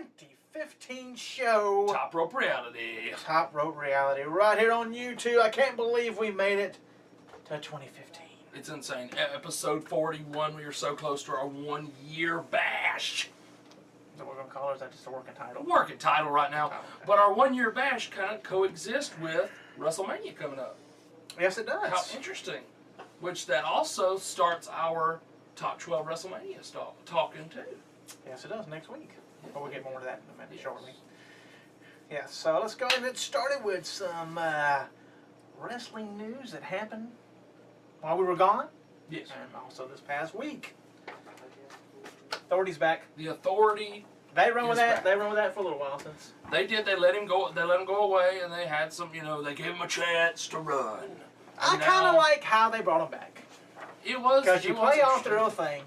2015 show. Top Rope Reality. Top Rope Reality. Right here on YouTube. I can't believe we made it to 2015. It's insane. Episode 41. We are so close to our 1 year bash. Is that what we're going to call it? Or is that just a working title? Working title right now. Oh, okay. But our 1 year bash kind of coexists with WrestleMania coming up. Yes, it does. How interesting. Which that also starts our top 12 WrestleMania talking too. Yes, it does next week. But we'll get more to that in a minute shortly. Yeah, so let's go ahead and get started with some wrestling news that happened while we were gone. Yes. And also this past week. Authority's back. The Authority. They run with that. back. They run with that for a little while since. They did. They let him go. They let him go away, and they had some. They gave him a chance to run. I kind of like how they brought him back. It was Because you play off the real thing.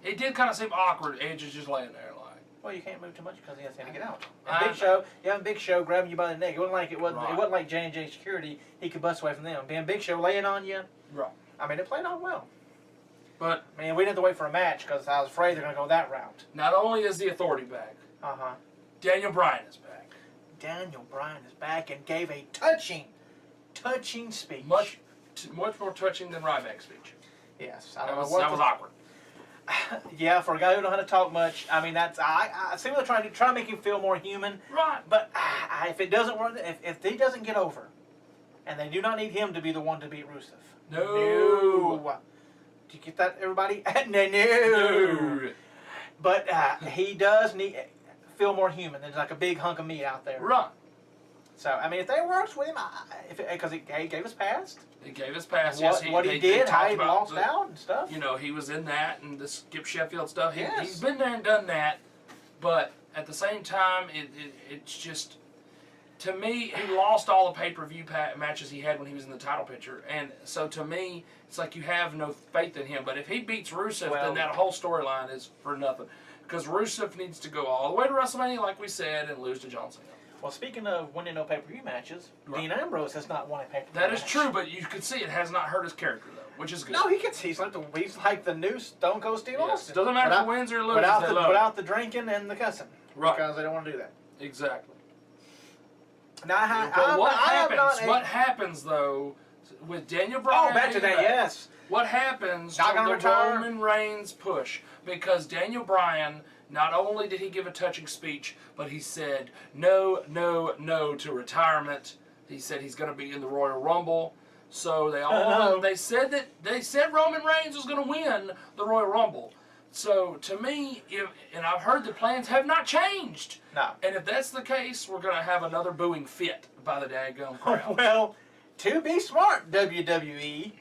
It did kind of seem awkward. Edge is just laying there like. Well, you can't move too much because he has to get out. And Big Show, you have Big Show grabbing you by the neck. It wasn't like J&J Security. He could bust away from them. Being Big Show laying on you. Right. I mean, it played on well. But I mean, we didn't have to wait for a match because I was afraid they're going to go that route. not only is the Authority back, Daniel Bryan is back. Daniel Bryan is back and gave a touching speech. Much more touching than Ryback's speech. Yes, That was awkward. Yeah, for a guy who don't know how to talk much. I mean, that's I see what they're trying to do, try to make him feel more human. Right. But if it doesn't work, if he doesn't get over, and they do not need him to be the one to beat Rusev. No. Do you get that, everybody? No. But he does feel more human. There's like a big hunk of meat out there. Right. So, I mean, if that works with him, because he gave us past. He gave us pass. What he did, how he lost out and stuff. He was in that and the Skip Sheffield stuff. Yes. He's been there and done that. But at the same time, it's just, to me, he lost all the pay-per-view matches he had when he was in the title picture. And so to me, it's like you have no faith in him. But if he beats Rusev, then that whole storyline is for nothing. Because Rusev needs to go all the way to WrestleMania, like we said, and lose to John Cena. Well, speaking of winning no pay-per-view matches, Dean Ambrose has not won a pay-per-view That is match. true, but you could see it has not hurt his character, though, which is good. No, he's like the new Stone Cold Steve Austin. Doesn't matter if he wins or loses. Without the drinking and the cussing. Right. Because they don't want to do that. Exactly. Now, what happens, though, with Daniel Bryan? Oh, back to that, yes. What happens Not to gonna the retire. Roman Reigns push? Because Daniel Bryan, not only did he give a touching speech, but he said no to retirement. He said he's going to be in the Royal Rumble. So they said Roman Reigns was going to win the Royal Rumble. So to me, and I've heard the plans have not changed. No. And if that's the case, we're going to have another booing fit by the daggone crowd. Well, to be smart, WWE,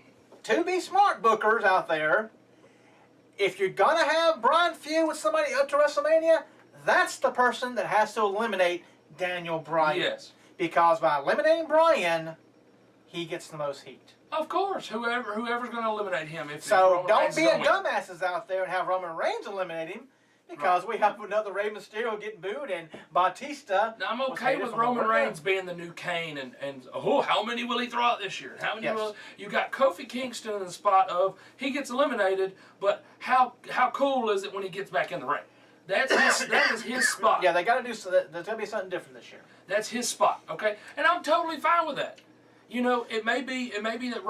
to be smart, bookers out there, if you're going to have Bryan feud with somebody up to WrestleMania, that's the person that has to eliminate Daniel Bryan. Yes. Because by eliminating Bryan, he gets the most heat. Of course, whoever's going to eliminate him. So don't be dumbasses out there and have Roman Reigns eliminate him, because we have another Rey Mysterio getting booed and Batista. Now, I'm okay with Roman Reigns being the new Kane, and how many will he throw out this year? How many will you got? Kofi Kingston in the spot of he gets eliminated, but how cool is it when he gets back in the ring? That is his spot. Yeah, they got to do so. There's got to be something different this year. That's his spot, okay? And I'm totally fine with that. It may be that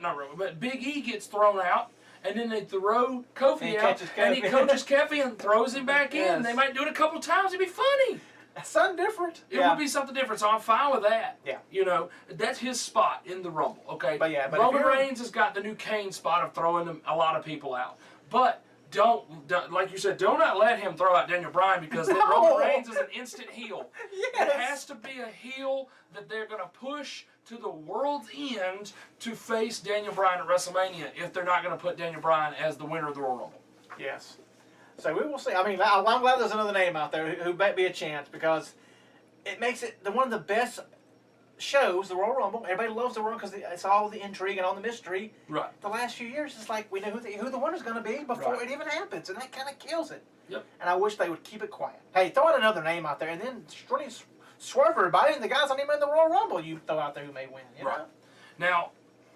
not Roman, but Big E gets thrown out, and then they throw Kofi out, and he coaches Kofi and throws him back in. They might do it a couple times. It'd be funny. That's something different. It would be something different, so I'm fine with that. Yeah. That's his spot in the Rumble, okay? But Roman Reigns has got the new Kane spot of throwing a lot of people out. But don't like you said, do not let him throw out Daniel Bryan, because Roman Reigns is an instant heel. Yes. It has to be a heel that they're going to push to the world's end to face Daniel Bryan at WrestleMania if they're not going to put Daniel Bryan as the winner of the Royal Rumble. Yes. So we will see. I mean, I'm glad there's another name out there who might be a chance, because it makes it one of the best shows, the Royal Rumble. Everybody loves the Royal because it's all the intrigue and all the mystery. Right. The last few years, it's like we know who the winner's going to be before it even happens, and that kind of kills it. Yep. And I wish they would keep it quiet. Hey, throw out another name out there, and then swerve everybody, and the guys not even in the Royal Rumble you throw out there who may win. You know? Now,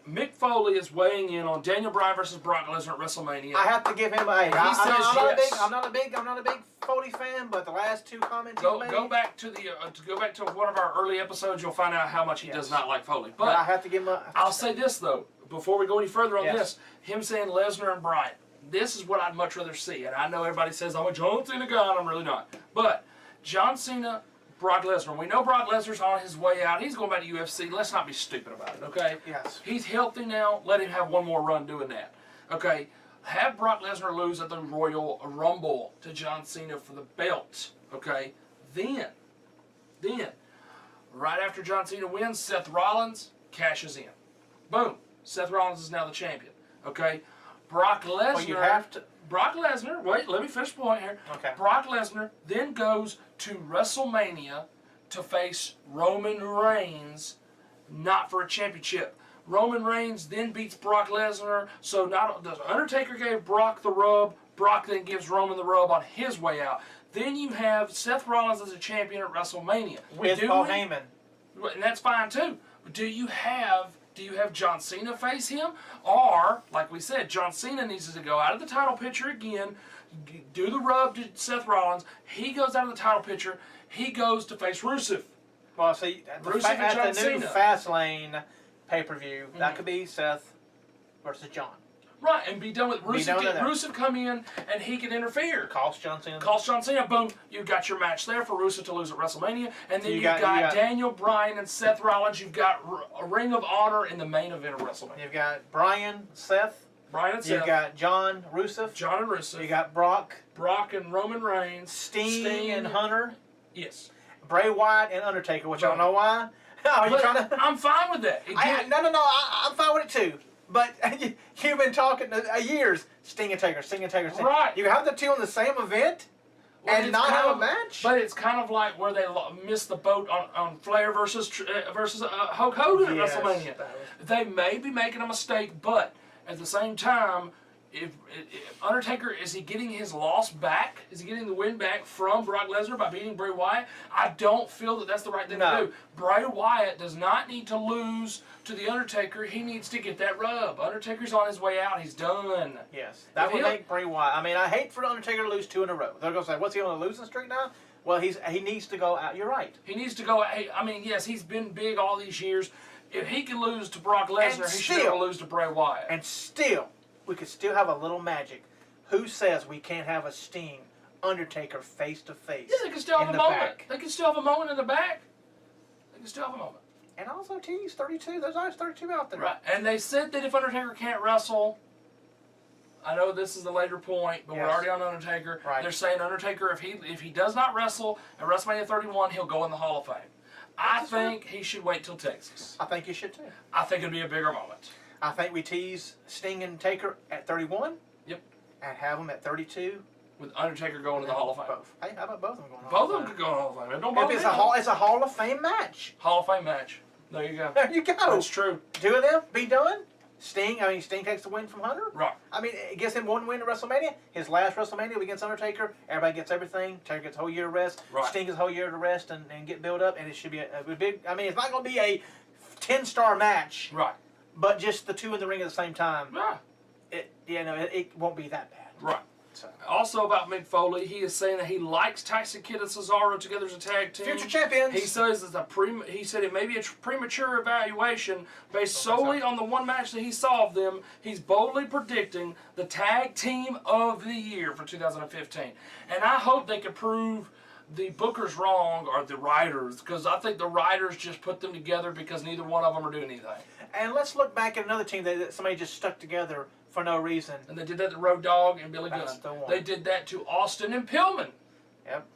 Mick Foley is weighing in on Daniel Bryan versus Brock Lesnar at WrestleMania. I have to give him a. I'm not a big Foley fan, but the last two comments Go he made. go back to one of our early episodes. You'll find out how much he does not like Foley. But I But have to give him I'll say this though, before we go any further on Yes. this, him saying Lesnar and Bryan. This is what I'd much rather see. And I know everybody says I'm a John Cena guy, and I'm really not. But John Cena, Brock Lesnar. We know Brock Lesnar's on his way out. He's going back to UFC. Let's not be stupid about it, okay? Yes. He's healthy now. Let him have one more run doing that. Okay? Have Brock Lesnar lose at the Royal Rumble to John Cena for the belt. Okay? Then, right after John Cena wins, Seth Rollins cashes in. Boom. Seth Rollins is now the champion. Okay? Brock Lesnar. Well, you have to. Brock Lesnar, wait, let me finish the point here. Okay. Brock Lesnar then goes to WrestleMania to face Roman Reigns, not for a championship. Roman Reigns then beats Brock Lesnar, so not the Undertaker gave Brock the rub, Brock then gives Roman the rub on his way out. Then you have Seth Rollins as a champion at WrestleMania. With Paul Heyman. And that's fine too. But do you have John Cena face him? Or, like we said, John Cena needs to go out of the title picture again, do the rub to Seth Rollins. He goes out of the title picture. He goes to face Rusev. Well, see, at the, Rusev and John at the new Cena. Fastlane pay-per-view, that could be Seth versus John. Right, and be done with Rusev. done with that. Rusev come in and he can interfere. Cost John Cena. Calls John Cena, boom, you got your match there for Rusev to lose at WrestleMania. And then You you've got- got, you got- Daniel Bryan and Seth Rollins. You've got a Ring of Honor in the main event of WrestleMania. You've got Bryan, Seth. Bryan and You've Seth. got John, Rusev. John and Rusev. You got Brock, Brock and Roman Reigns. Sting and Hunter. Yes. Bray Wyatt and Undertaker, which I don't know why. Are you But trying to? I'm fine with that. No. I'm fine with it too. But you've been talking years. Sting and Taker, Sting and Taker. Sting. Right. You have the two on the same event Well, and it's not kind have of- a match. But it's kind of like where they missed the boat on Flair versus Hulk Hogan Yes. at WrestleMania. They may be making a mistake, but at the same time, if Undertaker, is he getting his loss back? Is he getting the win back from Brock Lesnar by beating Bray Wyatt? I don't feel that that's the right thing No. to do. Bray Wyatt does not need to lose to the Undertaker. He needs to get that rub. Undertaker's on his way out. He's done. Yes, that If would he'll- make Bray Wyatt. I mean, I hate for Undertaker to lose 2 in a row. They're gonna say, "What's he on a losing streak now?" Well, he needs to go out. You're right. He needs to go. I mean, yes, he's been big all these years. If he can lose to Brock Lesnar, he should be able to lose to Bray Wyatt. And still, we could still have a little magic. Who says we can't have a Sting Undertaker face to face? Yeah, they can still have in a the moment. back? They can still have a moment in the back. They can still have a moment. And also, he's 32. There's always 32 out there. Right. And they said that if Undertaker can't wrestle, I know this is the later point, but we're Yes. already on Undertaker. Right. They're saying Undertaker, if he does not wrestle at WrestleMania 31, he'll go in the Hall of Fame. I think he should wait till Texas. I think you should too. I think it'd be a bigger moment. I think we tease Sting and Taker at 31. Yep. And have them at 32. With Undertaker going to the Hall of Fame. Both. Hey, how about both of them going? Both of them could go in the Hall of Fame. It don't If bother it's me. it's a Hall of Fame match. Hall of Fame match. There you go. There you go. That's true. 2 of them be done. Sting takes the win from Hunter. Right. I mean, it gives him 1 win at WrestleMania. His last WrestleMania will be against Undertaker. Everybody gets everything. Taker gets a whole year of rest. Right. Sting gets a whole year to rest and get built up. And it should be a big. I mean, it's not going to be a 10-star match, Right. but just the 2 in the ring at the same time. Yeah. It won't be that bad. Right. So. Also about Mick Foley, he is saying that he likes Tyson Kidd and Cesaro together as a tag team. Future champions. He says it's he said it may be a premature evaluation based solely on the one match that he saw of them. He's boldly predicting the tag team of the year for 2015. And I hope they can prove the bookers wrong, or the writers, because I think the writers just put them together because neither one of them are doing anything. And let's look back at another team that somebody just stuck together for no reason. And they did that to Road Dogg and Billy That's Gunn. the one. They did that to Austin and Pillman. Yep.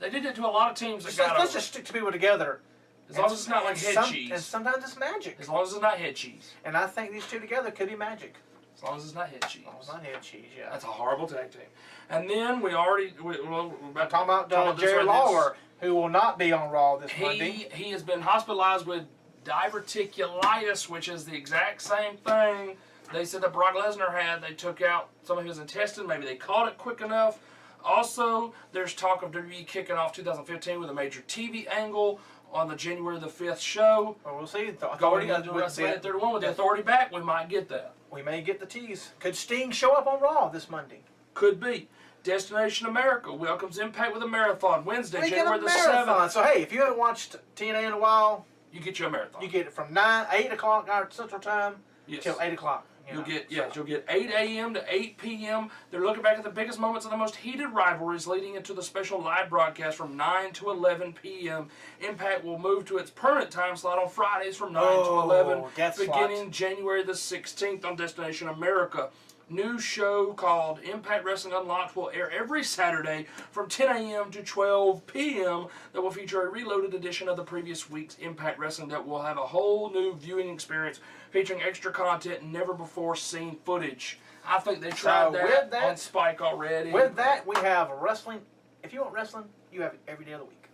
They did it to a lot of teams that Let's got over. just stick two people together. As long as it's not like And head cheese. And sometimes it's magic. As long as it's not head cheese. And I think these two together could be magic. As long as it's not head cheese. Oh, it's not head cheese, yeah. That's a horrible tag team. And then we're about talking about this Jerry right Lawler, who will not be on Raw this He Monday. he has been hospitalized with diverticulitis, which is the exact same thing they said that Brock Lesnar had. They took out some of his intestine. Maybe they caught it quick enough. Also, there's talk of WWE kicking off 2015 with a major TV angle on the January the 5th show. Well, we'll see. The Going authority, into WrestleMania 31 with the authority back, we might get that. we may get the tease. Could Sting show up on Raw this Monday? Could be. Destination America welcomes Impact with a marathon Wednesday, We get January a the marathon. 7th. So hey, if you haven't watched TNA in a while, You get you a marathon. you get it from 8 o'clock our Central Time Yes. till 8 o'clock. You'll get 8 a.m. to 8 p.m. They're looking back at the biggest moments of the most heated rivalries leading into the special live broadcast from 9 to 11 p.m. Impact will move to its permanent time slot on Fridays from 9 to 11, death beginning slot. January the 16th on Destination America. New show called Impact Wrestling Unlocked will air every Saturday from 10 a.m. to 12 p.m. that will feature a reloaded edition of the previous week's Impact Wrestling that will have a whole new viewing experience featuring extra content and never before seen footage. I think they tried with that on Spike already. With that, we have wrestling. If you want wrestling, you have it every day of the week.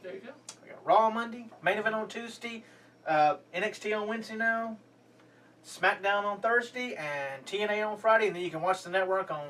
There you go. We got Raw on Monday, main event on Tuesday, NXT on Wednesday now, SmackDown on Thursday, and TNA on Friday, and then you can watch the network on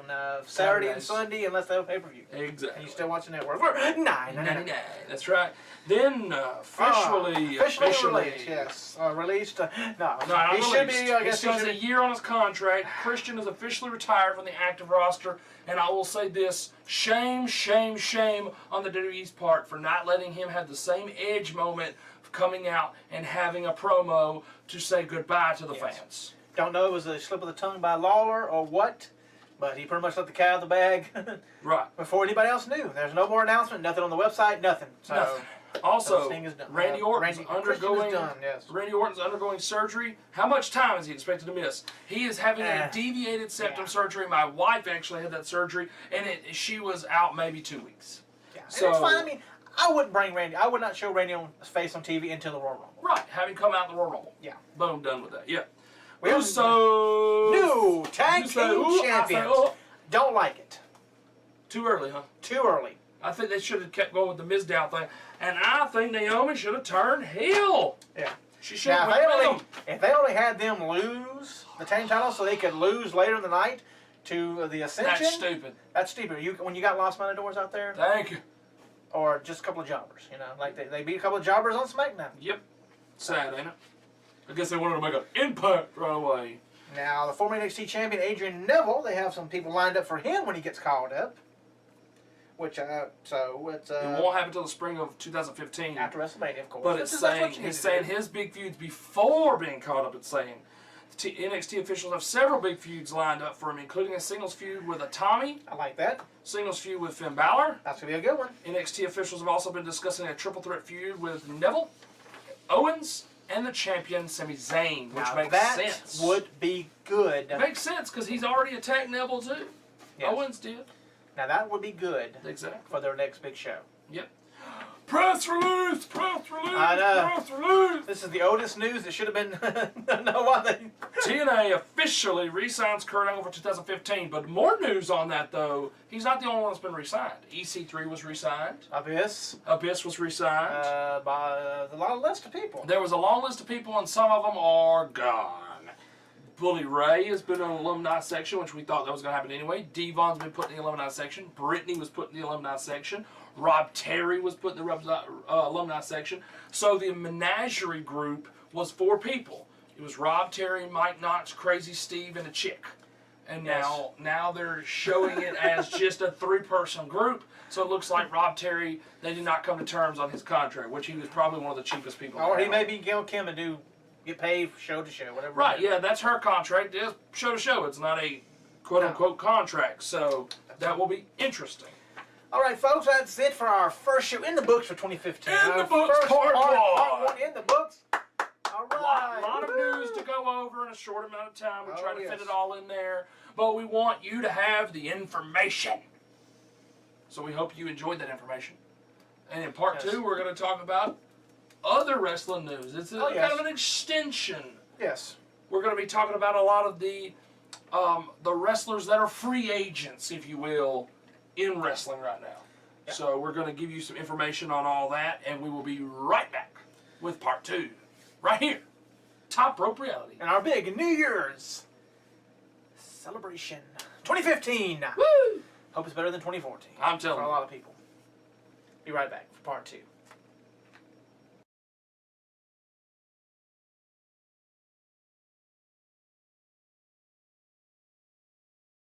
Saturday and Saturdays. Sunday unless they have pay-per-view. Exactly. And you still watch the network for $9.99. That's right. Then officially released, yes. Released. No, No, he should be, I He guess still he has should a be. year on his contract. Christian is officially retired from the active roster, and I will say this: shame, shame, shame on the WWE's part for not letting him have the same edge moment of coming out and having a promo to say goodbye to the Yes. fans. Don't know if it was a slip of the tongue by Lawler or what, but he pretty much let the cat out of the bag Right. before anybody else knew. There's no more announcement, nothing on the website, nothing. So, Nothing. Also, this thing is done. Randy Orton's Christian undergoing is done, yes. Randy Orton's undergoing surgery. How much time is he expected to miss? He is having a Eh, deviated septum yeah. surgery. My wife actually had that surgery, and she was out maybe 2 weeks. Yeah. And So- it's fine. I mean, I would not show Randy on his face on TV until the Royal Rumble. Right, having come out the Royal Rumble. Yeah. Boom, done with that. Yeah. We have So New tag You say, team "Ooh," I say, champions. "Oh." Don't like it. Too early, huh? Too early. I think they should have kept going with the Mizdow thing, and I think Naomi should have turned heel. Yeah. She should Now, have went with them. if they only had them lose the tag title so they could lose later in the night to the Ascension, That's stupid. That's stupid. When you got Lost Matadors out there, Thank you. or just a couple of jobbers, like they beat a couple of jobbers on SmackDown. Yep. Sad, ain't it? I guess they wanted to make an impact right away. Now, the former NXT champion Adrian Neville, they have some people lined up for him when he gets called up. Which, so it's It won't happen until the spring of 2015. after WrestleMania, of course. But it's saying his big feuds before being caught up. It's saying NXT officials have several big feuds lined up for him, including a singles feud with Tommy, I like that. singles feud with Finn Balor. That's gonna be a good one. NXT officials have also been discussing a triple threat feud with Neville, Owens, and the champion Sami Zayn, which Now, makes that sense. would be good. It makes sense because he's already attacked Neville too. Yes. Owens did. Now that would be good Exactly. for their next big show. Yep. Press release! Press release! I know. Press release! This is the oldest news that should have been. No, what they. TNA officially re-signs Kurt Angle for 2015, but more news on that though. He's not the only one that's been re-signed. EC3 was re-signed. Abyss. Abyss was re-signed. By a lot of list of people. There was a long list of people, and some of them are gone. Bully Ray has been in the alumni section, which we thought that was going to happen anyway. Devon's been put in the alumni section. Brittany was put in the alumni section. Rob Terry was put in the alumni section. So the menagerie group was 4 people. It was Rob Terry, Mike Knox, Crazy Steve, and a chick. And now they're showing it as just a 3-person group. So it looks like Rob Terry, they did not come to terms on his contract, which he was probably one of the cheapest people. Or he around. may be Gail Kim and get paid show to show, whatever. Right, yeah, that's her contract. It's show to show. It's not a quote-unquote contract. So that will be interesting. All right, folks, that's it for our first show in the books for 2015. In the Our books, first part part 1. in the books. All right. A lot of news to go over in a short amount of time. We Oh, try to yes. fit it all in there. But we want you to have the information. So we hope you enjoyed that information. And in part Yes. 2, we're going to talk about other wrestling news. It's Oh, kind yes. of an extension. Yes. We're going to be talking about a lot of the wrestlers that are free agents, if you will, in wrestling right now. Yeah. So we're going to give you some information on all that, and we will be right back with part 2, right here, Top Rope Reality. And our big New Year's celebration 2015. Woo! Hope it's better than 2014. I'm For telling a you. lot of people. Be right back for part 2.